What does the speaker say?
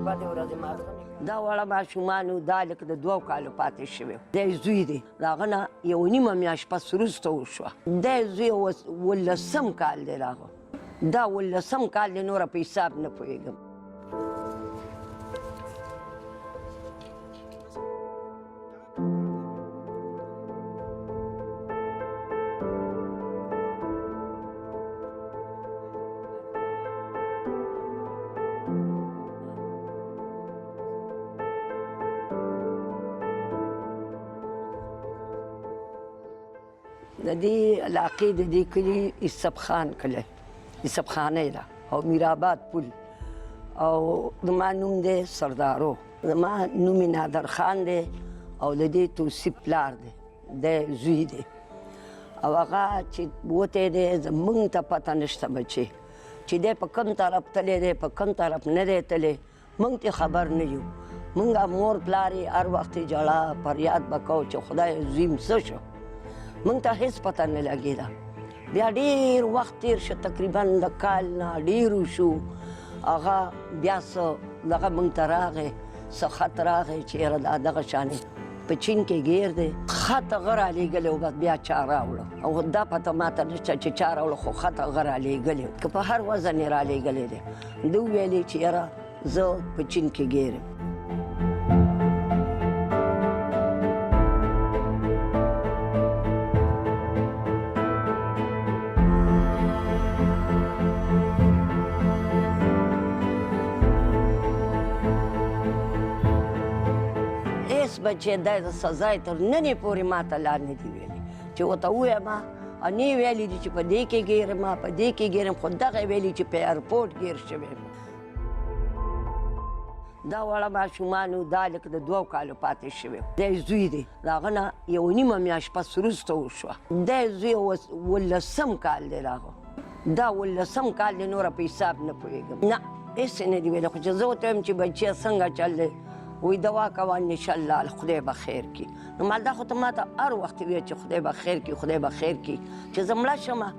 بدې ورځې ماته دا واړه ماشومانو دا لکه د 2 کالو پاتې شوی دی زوی دی د هغه نه 1.5 میاشت پس وروسته وشوه دی زوی 18 کال دی راغه دا 18 کال دی نوره په حساب نه پوهېږم د دې علاقې د دې کلي یوسف خان کلی یوسف خانۍ ده او میرآباد پل او زما نوم دی سردارو زما نوم یې نادر خان دی او د دې توصیف پلار دی دی زوی دی او هغه چې وتی دی زموږ ته پته نشته بچې چې دی په کوم طرف تللی دی په کوم طرف نه دی تللی موږ ته خبر نه یو موږ مور پلار یې هر وخت ژړا فریاد به کوو چې خدای زوی م څه شو موږ ته هېڅ پته نه لګېده بیا ډېر وخت تېر شو تقریبا د کال نه ډېر وشو هغه بیا څه دغه موږ ته راغی څه خط راغی چې یاره دا دغه شانې په چین کې ګیر دی خط هغه رالېږلی و بس بیا چا راوړه او دا پته ماته نشته چې چا راوړه خو خط هغه رالېږلی که په هر وزن یې رالېږلی دی ده وویلې چې یاره زه په چین کې ګیر یم بچې دی د سزا یې تر ننې پورې ماته لا نه دي ویلي چې ورته ووایم نه یې ویلي دي چې په دې کې ګیر یم په دې کې ګیر یم خو دغه یې ویلي چې په ایرپورټ ګیر شوی یم دا واړه ماشومانو دا لکه د 2 کالو پاتې شوی دی زوی دی د هغه نه 1.5 میاشت پس وروسته وشوه دی زوی 18 کال دی راغه دا 18 کال دی نوره په حساب نه پوهېږم نه هېڅ یې نه دي ویلي خو چې زه ورته وایم چې بچیه څنګه چل دی وی دوا کوه انشاءالله خدای به خیر کړي نو مالدا خو ته ماته هر وخت ویل چې خدای به خیر کړي خدای به خیر کړي چې زه مړه شمه